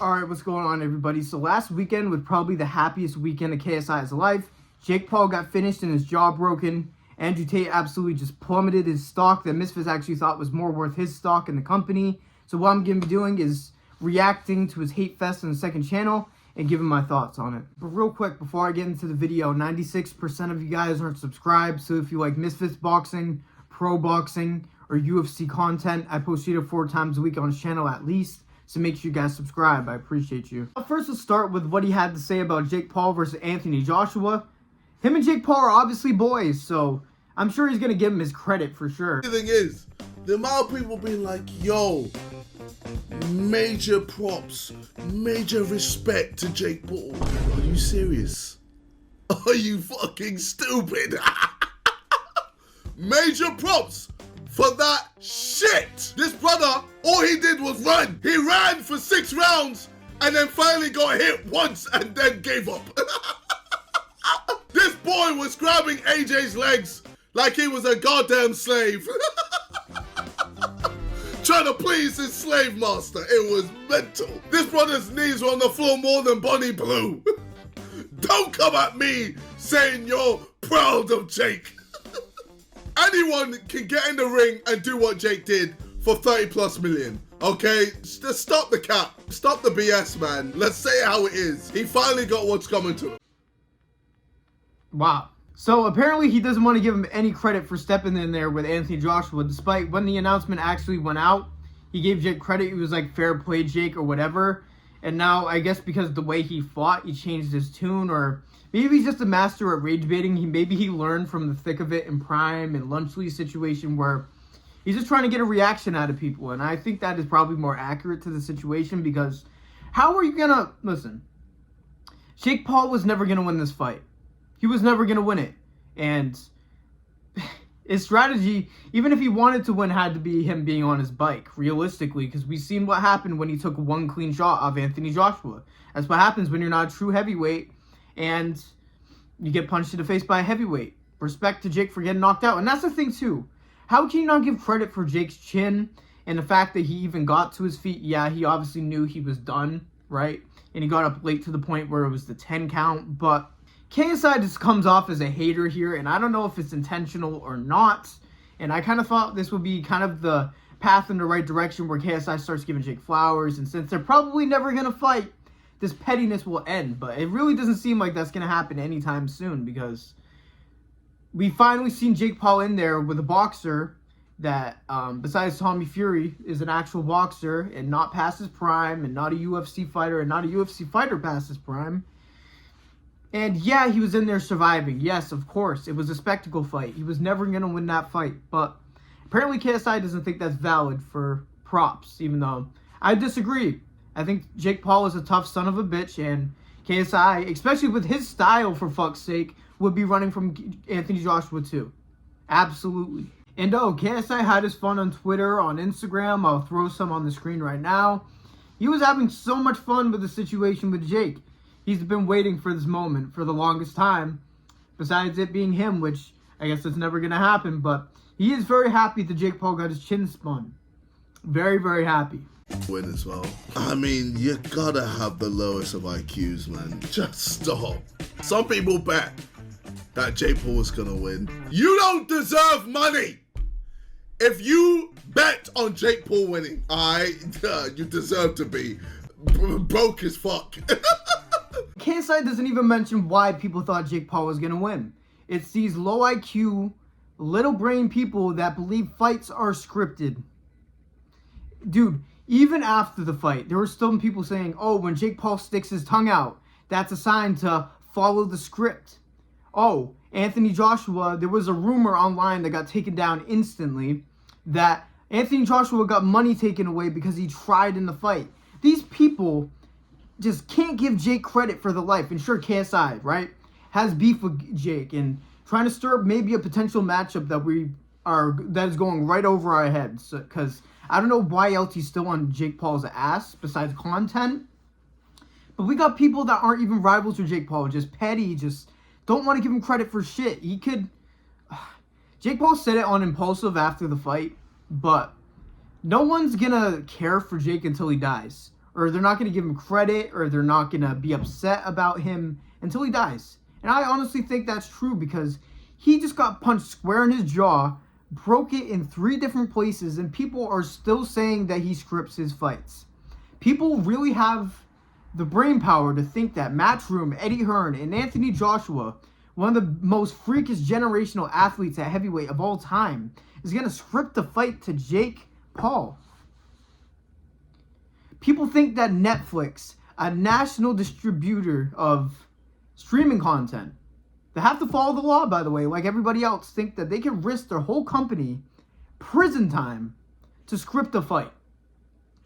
Alright, what's going on, everybody? So last weekend was probably the happiest weekend of KSI's life. Jake Paul got finished and his jaw broken. Andrew Tate absolutely just plummeted his stock that Misfits actually thought was more worth his stock in the company. So what I'm going to be doing is reacting to his hate fest on the second channel and giving my thoughts on it. But real quick, before I get into the video, 96% of you guys aren't subscribed. So if you like Misfits boxing, pro boxing, or UFC content, I post 3 to 4 times a week on his channel at least. So make sure you guys subscribe. I appreciate you. First, let's start with what he had to say about Jake Paul versus Anthony Joshua. Him and Jake Paul are obviously boys, so I'm sure he's going to give him his credit for sure. The thing is, the amount of people being like, yo, major props, major respect to Jake Paul. Are you serious? Are you fucking stupid? Major props for that shit. This brother, all he did was run. He ran for 6 rounds and then finally got hit once and then gave up. This boy was grabbing AJ's legs like he was a goddamn slave. Trying to please his slave master. It was mental. This brother's knees were on the floor more than Bonnie Blue. Don't come at me saying you're proud of Jake. Anyone can get in the ring and do what Jake did for 30+ million, okay? Just stop the cap. Stop the BS, man. Let's say it how it is. He finally got what's coming to him. Wow. So apparently he doesn't want to give him any credit for stepping in there with Anthony Joshua, despite when the announcement actually went out, he gave Jake credit. He was like, fair play, Jake, or whatever. And now, I guess because of the way he fought, he changed his tune, or maybe he's just a master at rage baiting. Maybe he learned from the thick of it in Prime and Lunchley's situation where he's just trying to get a reaction out of people. And I think that is probably more accurate to the situation, because how are you going to... Listen, Jake Paul was never going to win this fight. He was never going to win it. And his strategy, even if he wanted to win, had to be him being on his bike, realistically, because we've seen what happened when he took one clean shot of Anthony Joshua. That's what happens when you're not a true heavyweight and you get punched in the face by a heavyweight. Respect to Jake for getting knocked out. And that's the thing, too. How can you not give credit for Jake's chin and the fact that he even got to his feet? Yeah, he obviously knew he was done, right? And he got up late to the point where it was the 10 count, but KSI just comes off as a hater here, and I don't know if it's intentional or not. And I kind of thought this would be kind of the path in the right direction where KSI starts giving Jake flowers, and since they're probably never going to fight, this pettiness will end. But it really doesn't seem like that's going to happen anytime soon, because we finally seen Jake Paul in there with a boxer that, besides Tommy Fury, is an actual boxer and not past his prime, and not a UFC fighter, and not a UFC fighter past his prime. And yeah, he was in there surviving. Yes, of course. It was a spectacle fight. He was never going to win that fight. But apparently KSI doesn't think that's valid for props, even though I disagree. I think Jake Paul is a tough son of a bitch, and KSI, especially with his style, for fuck's sake, would be running from Anthony Joshua too. Absolutely. And oh, KSI had his fun on Twitter, on Instagram. I'll throw some on the screen right now. He was having so much fun with the situation with Jake. He's been waiting for this moment for the longest time, besides it being him, which I guess it's never going to happen, but he is very happy that Jake Paul got his chin spun. Very, very happy. Win as well. I mean, you gotta have the lowest of IQs, man. Just stop. Some people bet that Jake Paul was gonna win. You don't deserve money. If you bet on Jake Paul winning, you deserve to be broke as fuck. KSI doesn't even mention why people thought Jake Paul was going to win. It's these low IQ, little brain people that believe fights are scripted. Dude, even after the fight, there were still people saying, oh, when Jake Paul sticks his tongue out, that's a sign to follow the script. Oh, Anthony Joshua, there was a rumor online that got taken down instantly that Anthony Joshua got money taken away because he tried in the fight. These people just can't give Jake credit for the life. And sure, KSI, right, has beef with Jake and trying to stir up maybe a potential matchup that is going right over our heads. Because I don't know why LT's still on Jake Paul's ass besides content. But we got people that aren't even rivals with Jake Paul, just petty, just don't want to give him credit for shit. He could... Jake Paul said it on Impulsive after the fight, but no one's gonna care for Jake until he dies. or they're not going to give him credit, or they're not going to be upset about him until he dies. And I honestly think that's true because he just got punched square in his jaw, broke it in 3 different places, and people are still saying that he scripts his fights. People really have the brain power to think that Matchroom, Eddie Hearn, and Anthony Joshua, one of the most freakish generational athletes at heavyweight of all time, is going to script the fight to Jake Paul. People think that Netflix, a national distributor of streaming content, they have to follow the law, by the way, like everybody else, think that they can risk their whole company prison time to script a fight.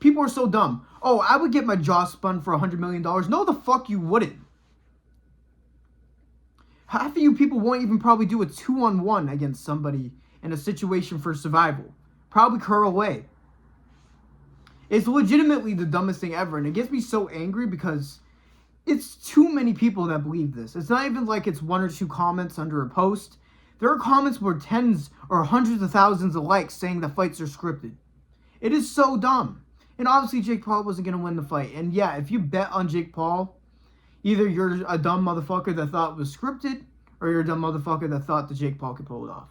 People are so dumb. Oh, I would get my jaw spun for $100 million. No, the fuck you wouldn't. Half of you people won't even probably do a 2-on-1 against somebody in a situation for survival. Probably curl away. It's legitimately the dumbest thing ever, and it gets me so angry because it's too many people that believe this. It's not even like it's 1 or 2 comments under a post. There are comments where tens or hundreds of thousands of likes saying the fights are scripted. It is so dumb. And obviously Jake Paul wasn't going to win the fight. And yeah, if you bet on Jake Paul, either you're a dumb motherfucker that thought it was scripted, or you're a dumb motherfucker that thought that Jake Paul could pull it off.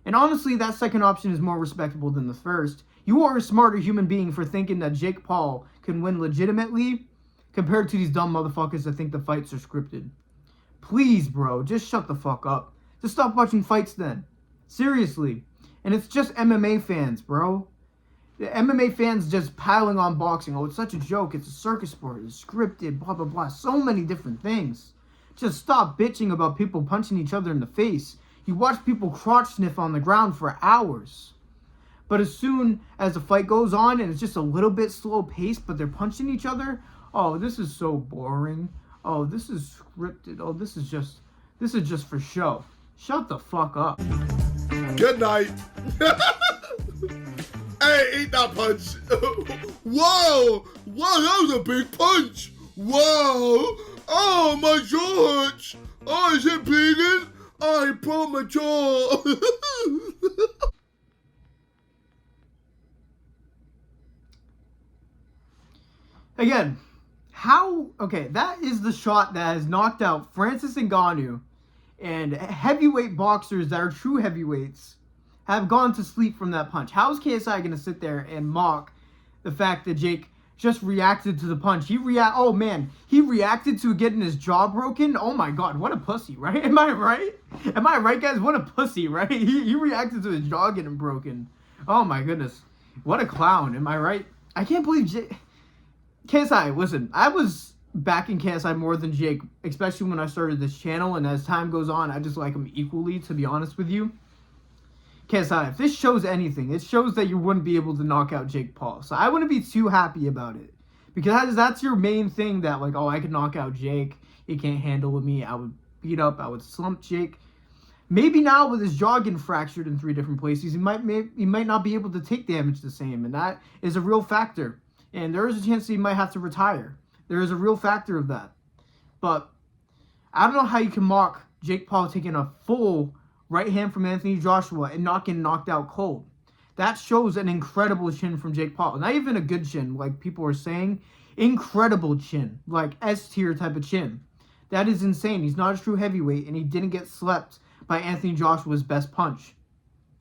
And honestly, that second option is more respectable than the first. You are a smarter human being for thinking that Jake Paul can win legitimately compared to these dumb motherfuckers that think the fights are scripted. Please, bro, just shut the fuck up. Just stop watching fights then. Seriously. And it's just MMA fans, bro. The MMA fans just piling on boxing. Oh, it's such a joke. It's a circus sport. It's scripted, blah, blah, blah. So many different things. Just stop bitching about people punching each other in the face. You watch people crotch sniff on the ground for hours. But as soon as the fight goes on and it's just a little bit slow paced, but they're punching each other, oh, this is so boring. Oh, this is scripted. Oh, this is just for show. Shut the fuck up. Good night. Hey, eat that punch. Whoa. Wow, that was a big punch. Whoa. Oh, my jaw hurts. Oh, is it bleeding? I broke my jaw. Again, okay, that is the shot that has knocked out Francis Ngannou, and heavyweight boxers that are true heavyweights have gone to sleep from that punch. How is KSI going to sit there and mock the fact that Jake just reacted to the punch? He reacted to getting his jaw broken. Oh my god, what a pussy, right? Am I right? Am I right, guys? What a pussy, right? He reacted to his jaw getting broken. Oh my goodness. What a clown, am I right? I can't believe KSI, listen, I was backing KSI more than Jake, especially when I started this channel, and as time goes on, I just like him equally, to be honest with you. KSI, if this shows anything, it shows that you wouldn't be able to knock out Jake Paul. So I wouldn't be too happy about it. Because that's your main thing, that like, oh, I could knock out Jake. He can't handle with me. I would beat up. I would slump Jake. Maybe now with his jaw getting fractured in 3 different places, he might not be able to take damage the same. And that is a real factor. And there is a chance that he might have to retire. There is a real factor of that. But I don't know how you can mock Jake Paul taking a full right hand from Anthony Joshua and not getting knocked out cold. That shows an incredible chin from Jake Paul. Not even a good chin, like people are saying. Incredible chin. Like S-tier type of chin. That is insane. He's not a true heavyweight, and he didn't get slept by Anthony Joshua's best punch.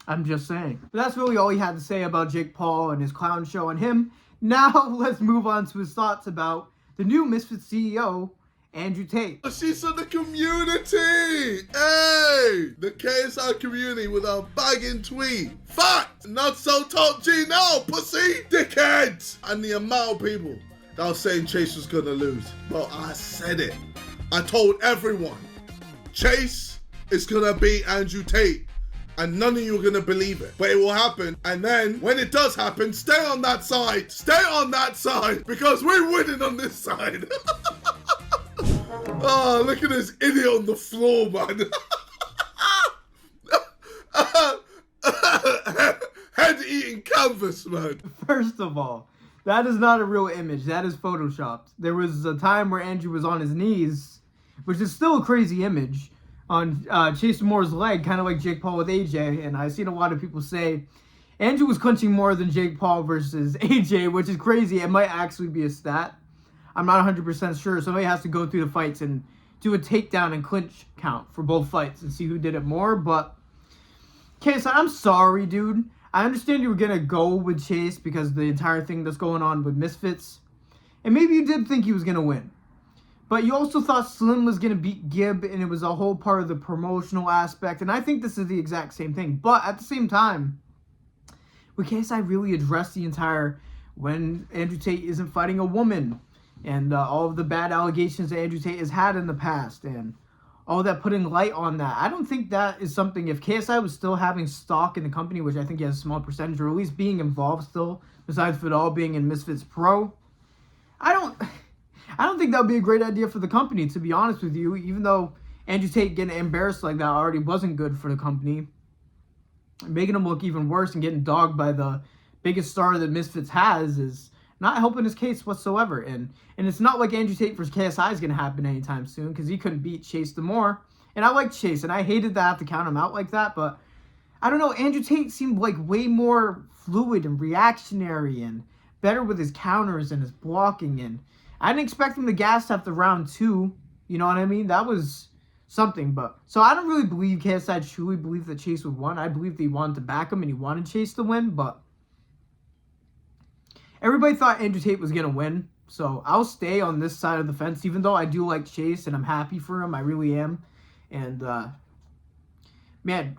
I'm just saying. But that's really all he had to say about Jake Paul and his clown show on him. Now let's move on to his thoughts about the new Misfits CEO, Andrew Tate. She's in the community. Hey, the KSI community with a bagging tweet. Fact, not so top G now, pussy, dickheads. And the amount of people that was saying Chase was gonna lose. Well, I said it. I told everyone, Chase is gonna beat Andrew Tate. And none of you are going to believe it. But it will happen. And then, when it does happen, stay on that side. Stay on that side. Because we're winning on this side. Oh, look at this idiot on the floor, man. Head-eating canvas, man. First of all, that is not a real image. That is photoshopped. There was a time where Andrew was on his knees, which is still a crazy image, on Chase Moore's leg, kind of like Jake Paul with AJ, and I've seen a lot of people say Andrew was clinching more than Jake Paul versus AJ, which is crazy. It might actually be a stat. I'm not 100% sure. Somebody has to go through the fights and do a takedown and clinch count for both fights and see who did it more. But KSI, I'm sorry, dude. I understand you were going to go with Chase because the entire thing that's going on with Misfits. And maybe you did think he was going to win. But you also thought Slim was going to beat Gibb, and it was a whole part of the promotional aspect. And I think this is the exact same thing. But at the same time, would KSI really address the entire when Andrew Tate isn't fighting a woman? And all of the bad allegations that Andrew Tate has had in the past, and all that, putting light on that. I don't think that is something, if KSI was still having stock in the company, which I think he has a small percentage, or at least being involved still, besides Vidal being in Misfits Pro, I don't think that would be a great idea for the company, to be honest with you, even though Andrew Tate getting embarrassed like that already wasn't good for the company. Making him look even worse and getting dogged by the biggest star that Misfits has is not helping his case whatsoever. And it's not like Andrew Tate versus KSI is going to happen anytime soon, because he couldn't beat Chase Damore. And I like Chase, and I hated that I have to count him out like that. But I don't know, Andrew Tate seemed like way more fluid and reactionary and better with his counters and his blocking. And I didn't expect him to gas after round 2. You know what I mean? That was something. But so I don't really believe KSI truly believed that Chase would win. I believe that he wanted to back him and he wanted Chase to win. But everybody thought Andrew Tate was going to win, so I'll stay on this side of the fence, even though I do like Chase, and I'm happy for him. I really am. And, man,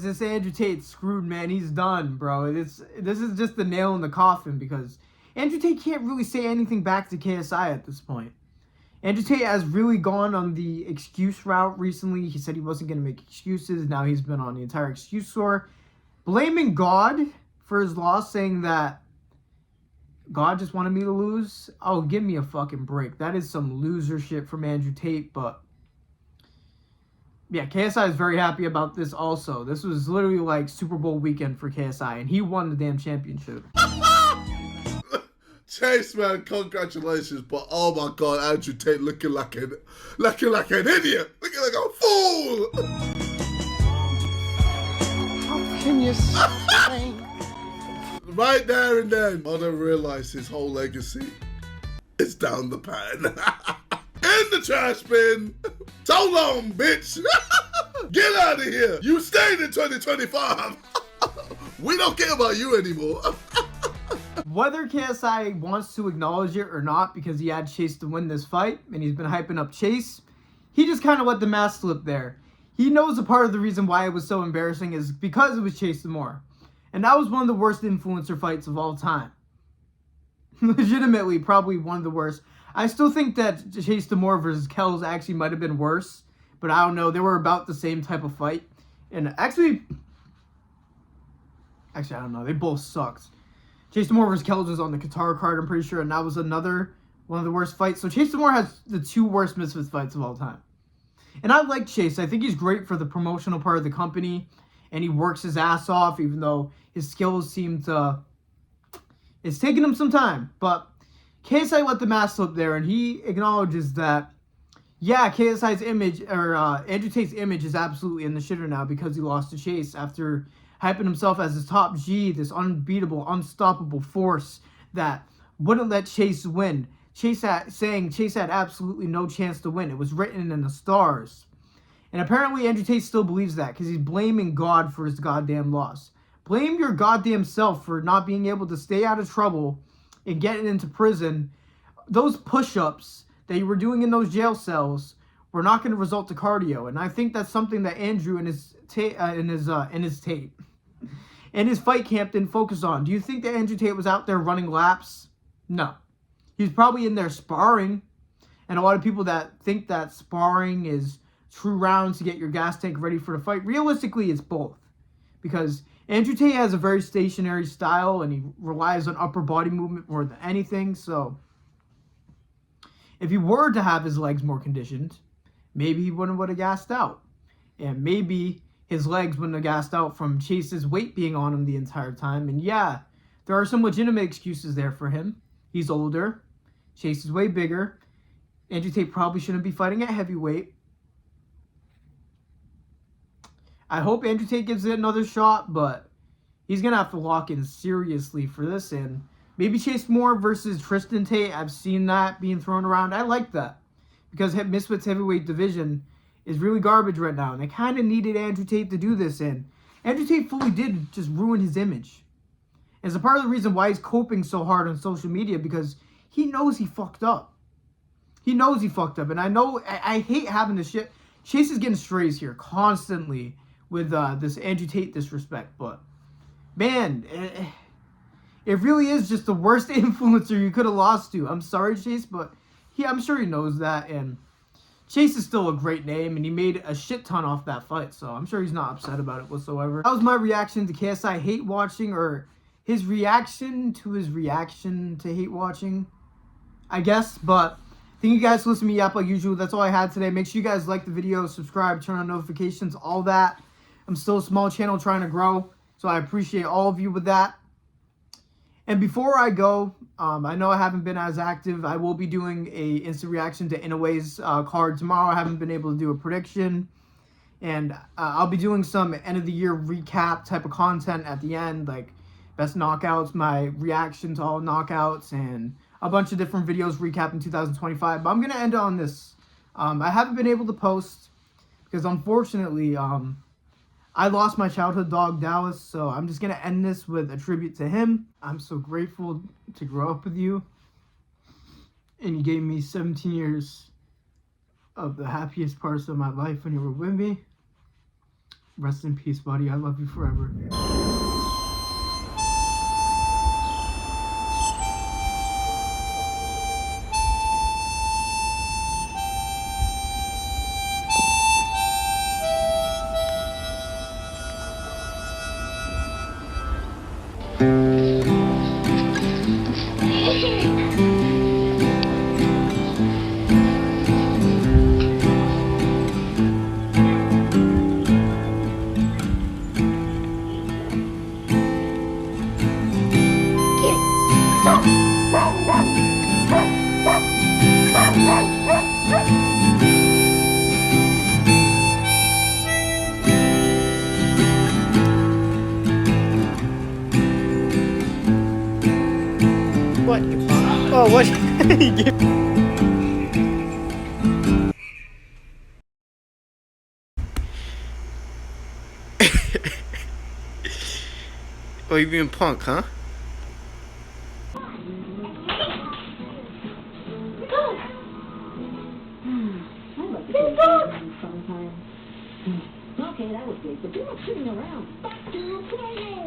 this Andrew Tate screwed, man. He's done, bro. This is just the nail in the coffin, because Andrew Tate can't really say anything back to KSI at this point. Andrew Tate has really gone on the excuse route recently. He said he wasn't going to make excuses. Now he's been on the entire excuse tour, blaming God for his loss, saying that God just wanted me to lose. Oh, give me a fucking break. That is some loser shit from Andrew Tate. But yeah, KSI is very happy about this also. This was literally like Super Bowl weekend for KSI, and he won the damn championship. Chase, man, congratulations. But oh my God, Andrew Tate looking like an idiot. Looking like a fool. Can you say? Right there and then, Oda realized his whole legacy is down the pan. In the trash bin. So long, bitch. Get out of here. You stayed in 2025. We don't care about you anymore. Whether KSI wants to acknowledge it or not, because he had Chase to win this fight, and he's been hyping up Chase, he just kind of let the mask slip there. He knows a part of the reason why it was so embarrassing is because it was Chase Damore. And that was one of the worst influencer fights of all time. Legitimately, probably one of the worst. I still think that Chase Damore versus Kells actually might have been worse. But I don't know. They were about the same type of fight. And actually, I don't know. They both sucked. Chase Damore versus Kells was on the Qatar card, I'm pretty sure. And that was another one of the worst fights. So Chase Damore has the 2 worst Misfits fights of all time. And I like Chase. I think he's great for the promotional part of the company. And he works his ass off, even though his skills seem to... It's taking him some time. But KSI let the mask slip there, and he acknowledges that, yeah, KSI's image, or Andrew Tate's image is absolutely in the shitter now because he lost to Chase after hyping himself as his top G, this unbeatable, unstoppable force that wouldn't let Chase win. Saying Chase had absolutely no chance to win. It was written in the stars. And apparently Andrew Tate still believes that because he's blaming God for his goddamn loss. Blame your goddamn self for not being able to stay out of trouble and getting into prison. Those push-ups that you were doing in those jail cells were not going to result to cardio. And I think that's something that Andrew and his fight camp didn't focus on. Do you think that Andrew Tate was out there running laps? No. He's probably in there sparring. And a lot of people that think that sparring is true rounds to get your gas tank ready for the fight. Realistically, it's both. Because Andrew Tate has a very stationary style and he relies on upper body movement more than anything. So if he were to have his legs more conditioned, maybe he wouldn't have gassed out. And maybe his legs wouldn't have gassed out from Chase's weight being on him the entire time. And yeah, there are some legitimate excuses there for him. He's older. Chase is way bigger. Andrew Tate probably shouldn't be fighting at heavyweight. I hope Andrew Tate gives it another shot, but he's going to have to lock in seriously for this. And maybe Chase Moore versus Tristan Tate. I've seen that being thrown around. I like that because Misfits heavyweight division is really garbage right now. And they kind of needed Andrew Tate to do this. And Andrew Tate fully did just ruin his image. And it's a part of the reason why he's coping so hard on social media, because he knows he fucked up. He knows he fucked up. And I know, I hate having this shit. Chase is getting strays here constantly with this Andrew Tate disrespect. But, man, it really is just the worst influencer you could have lost to. I'm sorry, Chase, but I'm sure he knows that. And Chase is still a great name, and he made a shit ton off that fight, so I'm sure he's not upset about it whatsoever. That was my reaction to KSI hate watching, or his reaction to hate watching, I guess. But thank you guys for listening to me yap like usual. That's all I had today. Make sure you guys like the video, subscribe, turn on notifications, all that. I'm still a small channel trying to grow, so I appreciate all of you with that. And before I go, I know I haven't been as active. I will be doing a instant reaction to Inoue's card tomorrow. I haven't been able to do a prediction. And I'll be doing some end of the year recap type of content at the end, like best knockouts, my reaction to all knockouts, and a bunch of different videos recapping 2025. But I'm going to end on this. I haven't been able to post because unfortunately I lost my childhood dog, Dallas, so I'm just going to end this with a tribute to him. I'm so grateful to grow up with you, and you gave me 17 years of the happiest parts of my life when you were with me. Rest in peace, buddy. I love you forever. What? Oh, what? Oh, you being punk, huh? Okay, that was great, but you're not sitting around. Back to playing!